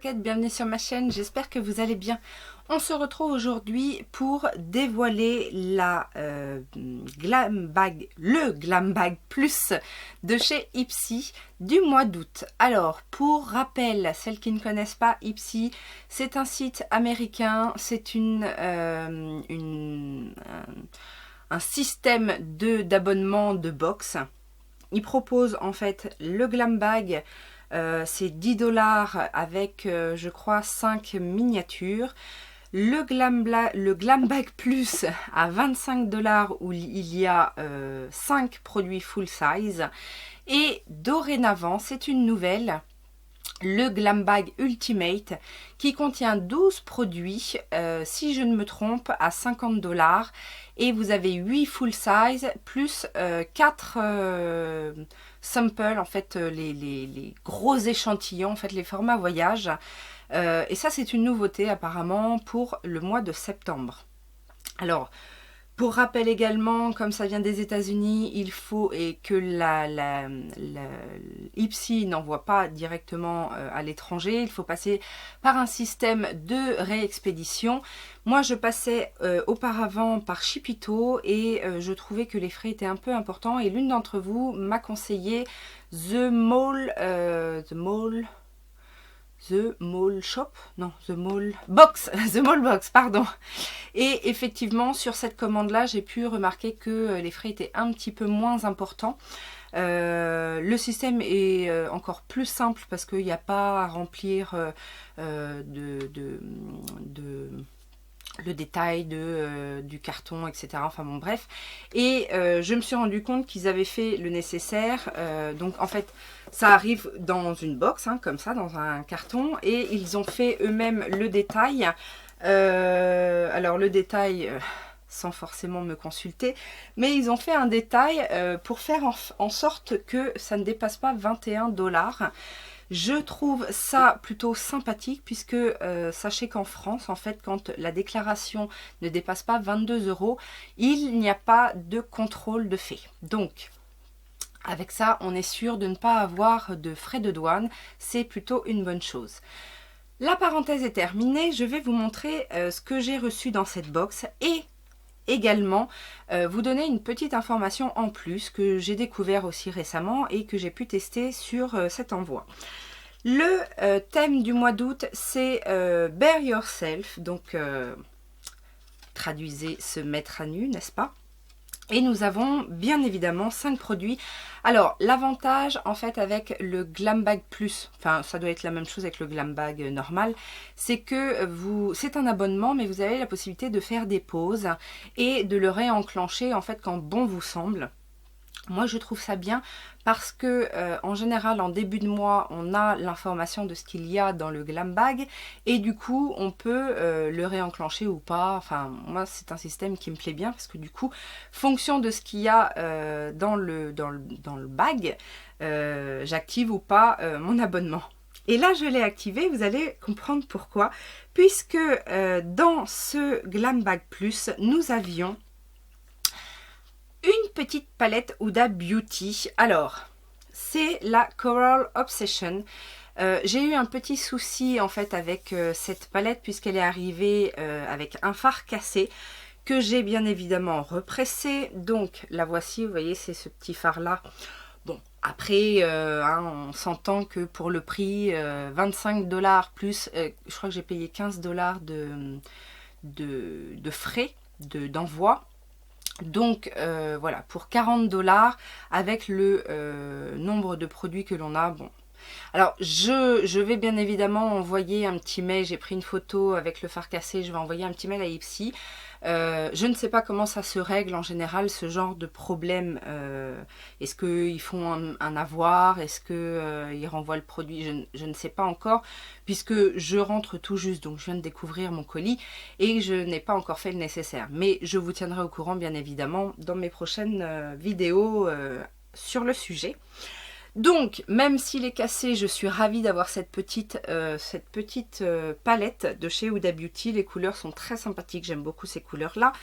Coquette, bienvenue sur ma chaîne, j'espère que vous allez bien. On se retrouve aujourd'hui pour dévoiler le Glam Bag Plus de chez Ipsy du mois d'août. Alors, pour rappel, celles qui ne connaissent pas Ipsy, c'est un site américain, c'est un système d'abonnement de box. Ils proposent en fait le Glam Bag. C'est 10 $ avec, je crois, 5 miniatures. Le Glam Bag Plus à 25 $ où il y a 5 produits full size. Et dorénavant, c'est une nouvelle, le Glam Bag Ultimate qui contient 12 produits, si je ne me trompe, à 50 $. Et vous avez 8 full size plus 4 samples, en fait, les gros échantillons, en fait, les formats voyage. Et ça, c'est une nouveauté apparemment pour le mois de septembre. Alors, pour rappel également, comme ça vient des États-Unis, il faut et que Ipsy n'envoie pas directement à l'étranger, il faut passer par un système de réexpédition. Moi, je passais auparavant par Shipito et je trouvais que les frais étaient un peu importants. Et l'une d'entre vous m'a conseillé The Mall Box, The Mall Box, pardon. Et effectivement, sur cette commande-là, j'ai pu remarquer que les frais étaient un petit peu moins importants. Le système est encore plus simple parce qu'il n'y a pas à remplir le détail du carton, etc. Enfin bon, bref. Et je me suis rendu compte qu'ils avaient fait le nécessaire. Donc en fait, ça arrive dans une box, hein, comme ça, dans un carton. Et ils ont fait eux-mêmes le détail. Alors le détail, sans forcément me consulter, mais ils ont fait un détail pour faire en sorte que ça ne dépasse pas 21 $. Je trouve ça plutôt sympathique puisque sachez qu'en France, en fait, quand la déclaration ne dépasse pas 22 €, il n'y a pas de contrôle de fait. Donc, avec ça, on est sûr de ne pas avoir de frais de douane. C'est plutôt une bonne chose. La parenthèse est terminée. Je vais vous montrer ce que j'ai reçu dans cette box et également vous donner une petite information en plus que j'ai découvert aussi récemment et que j'ai pu tester sur cet envoi. Le thème du mois d'août, c'est Bare Yourself, donc traduisez se mettre à nu, n'est-ce pas? Et nous avons bien évidemment 5 produits. Alors, l'avantage en fait avec le Glam Bag Plus, enfin ça doit être la même chose avec le Glam Bag normal, c'est que c'est un abonnement mais vous avez la possibilité de faire des pauses et de le réenclencher en fait quand bon vous semble. Moi je trouve ça bien parce que en général en début de mois on a l'information de ce qu'il y a dans le Glam Bag et du coup on peut le réenclencher ou pas. Enfin moi c'est un système qui me plaît bien parce que du coup fonction de ce qu'il y a dans le bag, j'active ou pas mon abonnement. Et là je l'ai activé, vous allez comprendre pourquoi, puisque dans ce Glam Bag Plus nous avions une petite palette Huda Beauty. Alors, c'est la Coral Obsession. J'ai eu un petit souci en fait avec cette palette puisqu'elle est arrivée avec un fard cassé que j'ai bien évidemment repressé. Donc la voici, vous voyez, c'est ce petit fard là. Bon, après, hein, on s'entend que pour le prix, 25 $ plus, je crois que j'ai payé 15 $ de frais d'envoi. Donc voilà, pour 40 $ avec le nombre de produits que l'on a, bon. Alors je vais bien évidemment envoyer un petit mail, j'ai pris une photo avec le fard cassé, je vais envoyer un petit mail à Ipsy. Je ne sais pas comment ça se règle en général ce genre de problème. Est-ce qu'ils font un avoir? Est-ce qu'ils renvoient le produit? Je ne sais pas encore puisque je rentre tout juste, donc je viens de découvrir mon colis et je n'ai pas encore fait le nécessaire. Mais je vous tiendrai au courant bien évidemment dans mes prochaines vidéos sur le sujet. Donc, même s'il est cassé, je suis ravie d'avoir cette petite palette de chez Huda Beauty. Les couleurs sont très sympathiques, j'aime beaucoup ces couleurs-là.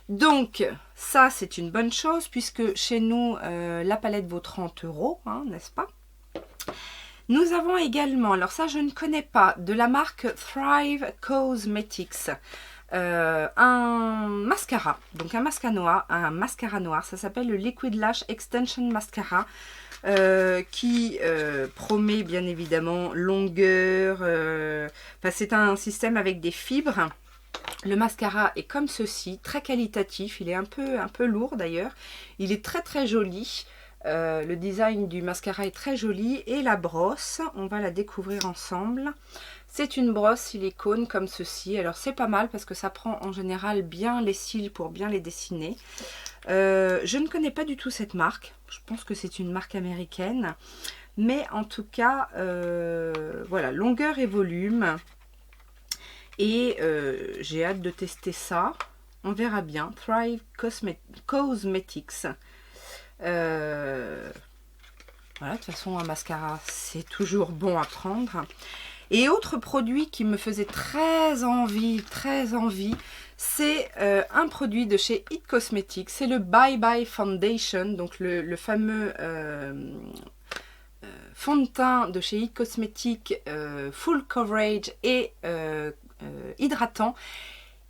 Donc, ça, c'est une bonne chose, puisque chez nous, la palette vaut 30 €, hein, n'est-ce pas? Nous avons également, alors ça je ne connais pas, de la marque Thrive Cosmetics, un mascara, donc un mascara noir, ça s'appelle le Liquid Lash Extension Mascara, qui promet bien évidemment longueur, c'est un système avec des fibres. Le mascara est comme ceci, très qualitatif, il est un peu lourd d'ailleurs, il est très très joli. Le design du mascara est très joli et la brosse, on va la découvrir ensemble. C'est une brosse silicone comme ceci. Alors c'est pas mal parce que ça prend en général bien les cils pour bien les dessiner. Je ne connais pas du tout cette marque. Je pense que c'est une marque américaine. Mais en tout cas, voilà, longueur et volume. Et j'ai hâte de tester ça. On verra bien. Thrive Cosmetics. Voilà, de toute façon un mascara c'est toujours bon à prendre. Et autre produit qui me faisait très envie, c'est un produit de chez It Cosmetics, c'est le Bye Bye Foundation, donc le fameux fond de teint de chez It Cosmetics, full coverage et hydratant.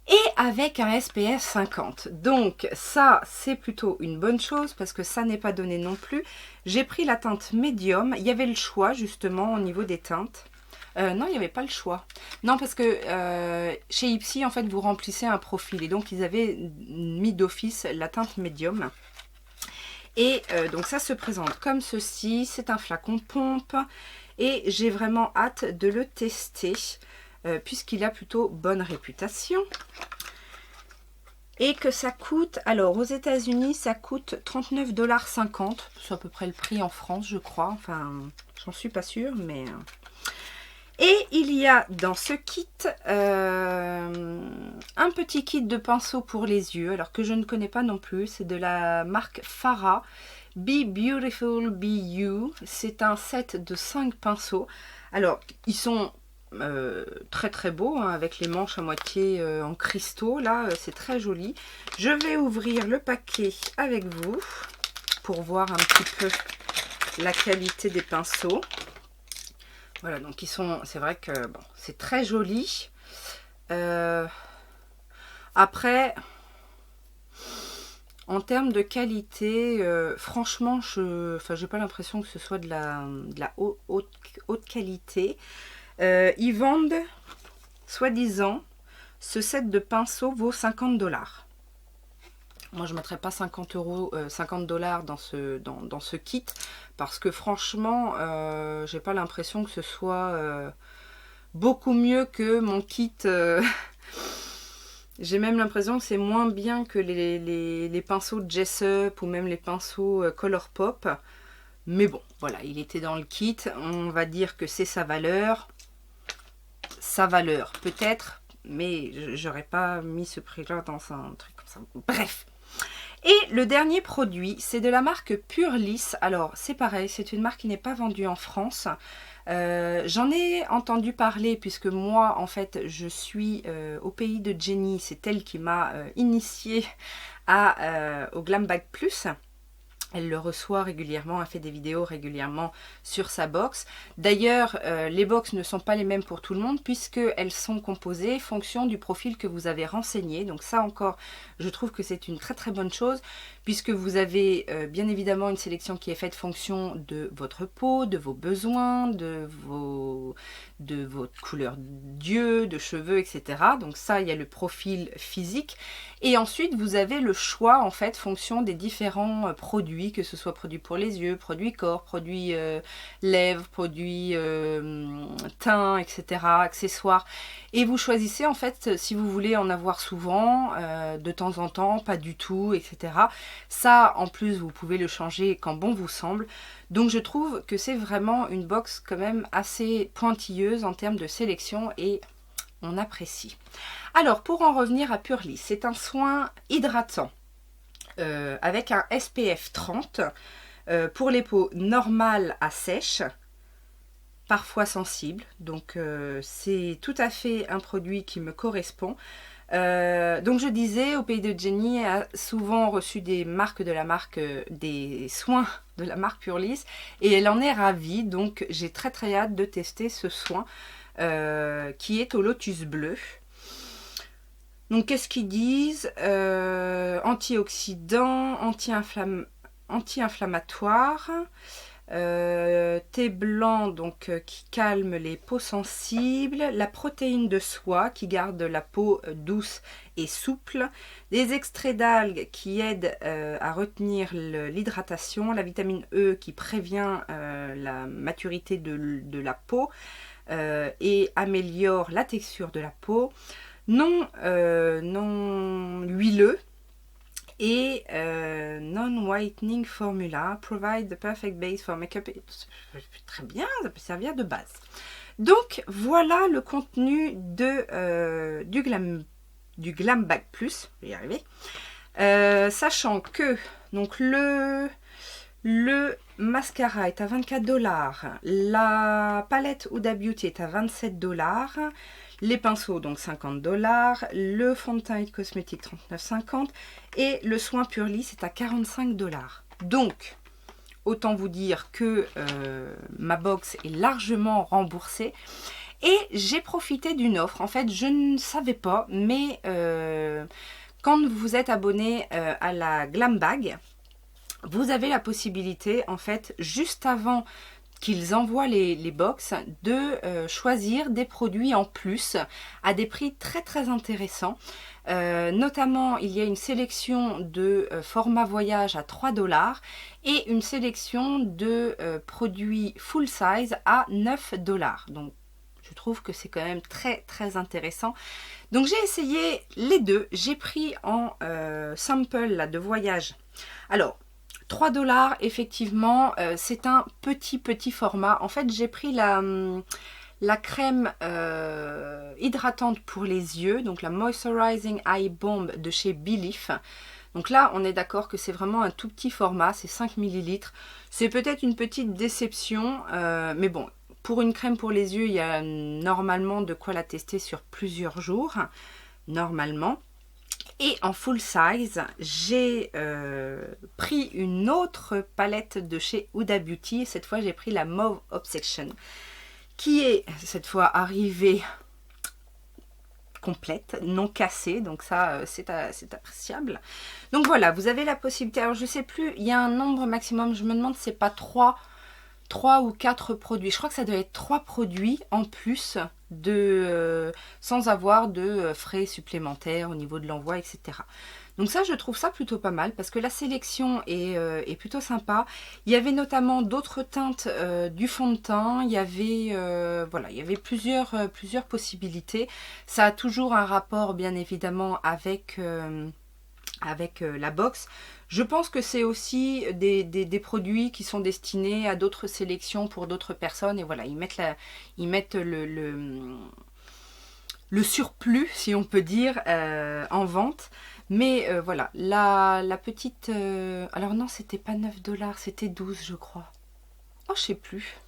Et avec un SPF 50. Donc ça, c'est plutôt une bonne chose parce que ça n'est pas donné non plus. J'ai pris la teinte médium. Il y avait le choix justement au niveau des teintes. Non, il n'y avait pas le choix. Non, parce que chez Ipsy, en fait, vous remplissez un profil. Et donc, ils avaient mis d'office la teinte médium. Et donc, ça se présente comme ceci. C'est un flacon pompe. Et j'ai vraiment hâte de le tester. Puisqu'il a plutôt bonne réputation. Et que ça coûte, alors aux États-Unis ça coûte 39,50 $. C'est à peu près le prix en France je crois, enfin j'en suis pas sûre mais... Et il y a dans ce kit un petit kit de pinceaux pour les yeux, alors que je ne connais pas non plus, c'est de la marque Farah, Be Beautiful Be You, c'est un set de 5 pinceaux, alors ils sont... très très beau hein, avec les manches à moitié en cristaux là c'est très joli. Je vais ouvrir le paquet avec vous pour voir un petit peu la qualité des pinceaux. Voilà, donc ils sont, c'est vrai que bon, c'est très joli. Après en termes de qualité, franchement j'ai pas l'impression que ce soit de la haute qualité. Ils vendent, soi-disant, ce set de pinceaux vaut 50 $. Moi, je ne mettrais pas 50 $ dans ce kit parce que franchement, j'ai pas l'impression que ce soit beaucoup mieux que mon kit. J'ai même l'impression que c'est moins bien que les pinceaux de Jessup ou même les pinceaux Colourpop. Mais bon, voilà, il était dans le kit. On va dire que c'est sa valeur. Sa valeur peut-être, mais j'aurais pas mis ce prix là dans un truc comme ça, bref. Et le dernier produit, c'est de la marque Purlisse. Alors c'est pareil, c'est une marque qui n'est pas vendue en France. J'en ai entendu parler puisque moi en fait je suis au pays de Jenny, c'est elle qui m'a initiée au Glam Bag Plus. Elle le reçoit régulièrement, elle fait des vidéos régulièrement sur sa box. D'ailleurs, les box ne sont pas les mêmes pour tout le monde puisqu'elles sont composées fonction du profil que vous avez renseigné. Donc ça encore, je trouve que c'est une très très bonne chose puisque vous avez bien évidemment une sélection qui est faite fonction de votre peau, de vos besoins, de votre couleur d'yeux, de cheveux, etc. Donc ça, il y a le profil physique. Et ensuite, vous avez le choix en fait fonction des différents produits, que ce soit produits pour les yeux, produits corps, produits lèvres, produits teint, etc., accessoires. Et vous choisissez en fait si vous voulez en avoir souvent, de temps en temps, pas du tout, etc. Ça, en plus, vous pouvez le changer quand bon vous semble. Donc je trouve que c'est vraiment une box quand même assez pointilleuse en termes de sélection et on apprécie. Alors pour en revenir à Purlisse, c'est un soin hydratant avec un SPF 30 pour les peaux normales à sèches, parfois sensibles. Donc c'est tout à fait un produit qui me correspond. Donc je disais, au pays de Jenny a souvent reçu des marques de la marque, des soins de la marque Purlisse, et elle en est ravie. Donc j'ai très hâte de tester ce soin qui est au lotus bleu. Donc qu'est-ce qu'ils disent? Antioxydant, anti-inflammatoire, thé blanc donc qui calme les peaux sensibles, la protéine de soie qui garde la peau douce et souple, des extraits d'algues qui aident à retenir l'hydratation, la vitamine E qui prévient la maturité de la peau et améliore la texture de la peau, non huileux, et non-whitening formula, provide the perfect base for makeup. Très bien, ça peut servir de base. Donc voilà le contenu de, du Glam Bag Plus, je vais y arriver. Sachant que donc le mascara est à 24 $, la palette Huda Beauty est à 27 $, les pinceaux donc 50 $, le fond de teint It Cosmetics 39,50 € et le soin Purlisse est à 45 $. Donc, autant vous dire que ma box est largement remboursée. Et j'ai profité d'une offre. En fait, je ne savais pas, mais quand vous êtes abonné à la Glam Bag, vous avez la possibilité, en fait, juste avant qu'ils envoient les box, de choisir des produits en plus à des prix très intéressants. Notamment, il y a une sélection de format voyage à 3 $ et une sélection de produits full size à 9 $. Donc, je trouve que c'est quand même très intéressant. Donc, j'ai essayé les deux. J'ai pris en sample là, de voyage. Alors, 3 $, effectivement, c'est un petit format. En fait, j'ai pris la crème hydratante pour les yeux, donc la Moisturizing Eye Bomb de chez Belif. Donc là, on est d'accord que c'est vraiment un tout petit format, c'est 5 ml. C'est peut-être une petite déception, mais bon, pour une crème pour les yeux, il y a normalement de quoi la tester sur plusieurs jours, normalement. Et en full size, j'ai pris une autre palette de chez Huda Beauty. Cette fois, j'ai pris la Mauve Obsession, qui est cette fois arrivée complète, non cassée. Donc ça, c'est appréciable. Donc voilà, vous avez la possibilité. Alors, je sais plus, il y a un nombre maximum. Je me demande si c'est pas 3 ou 4 produits. Je crois que ça doit être 3 produits en plus sans avoir de frais supplémentaires au niveau de l'envoi, etc. Donc ça, je trouve ça plutôt pas mal parce que la sélection est plutôt sympa. Il y avait notamment d'autres teintes du fond de teint. Il y avait, voilà, il y avait plusieurs possibilités. Ça a toujours un rapport, bien évidemment, avec la box. Je pense que c'est aussi des produits qui sont destinés à d'autres sélections pour d'autres personnes. Et voilà, ils mettent le surplus, si on peut dire, en vente. Mais voilà, la petite... alors non, c'était pas 9 $, c'était 12, je crois. Oh, je sais plus.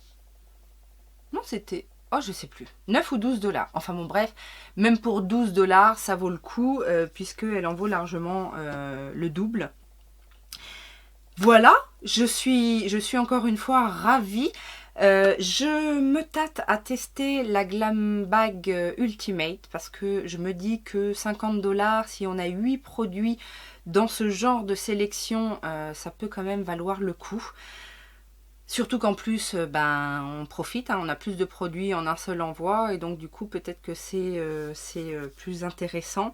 Non, c'était... Oh, je sais plus. 9 ou 12 $. Enfin bon, bref, même pour 12 $, ça vaut le coup, puisqu'elle en vaut largement le double. Voilà, je suis encore une fois ravie. Je me tâte à tester la Glam Bag Ultimate parce que je me dis que 50 $, si on a 8 produits dans ce genre de sélection, ça peut quand même valoir le coup. Surtout qu'en plus, on profite, hein, on a plus de produits en un seul envoi et donc du coup peut-être que c'est plus intéressant.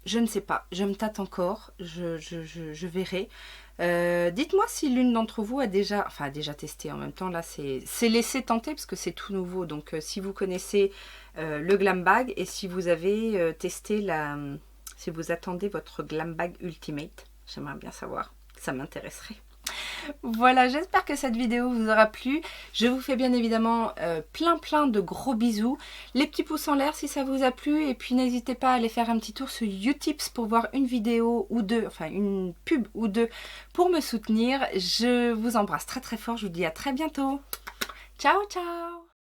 Je ne sais pas, je me tâte encore, je verrai. Dites-moi si l'une d'entre vous a déjà testé en même temps. Là, c'est laissé tenter parce que c'est tout nouveau. Donc, si vous connaissez le Glam Bag et si vous avez testé si vous attendez votre Glam Bag Ultimate, j'aimerais bien savoir, ça m'intéresserait. Voilà, j'espère que cette vidéo vous aura plu. Je vous fais bien évidemment plein de gros bisous. Les petits pouces en l'air si ça vous a plu. Et puis n'hésitez pas à aller faire un petit tour sur Utips pour voir une vidéo ou deux, enfin une pub ou deux pour me soutenir. Je vous embrasse très fort. Je vous dis à très bientôt. Ciao, ciao!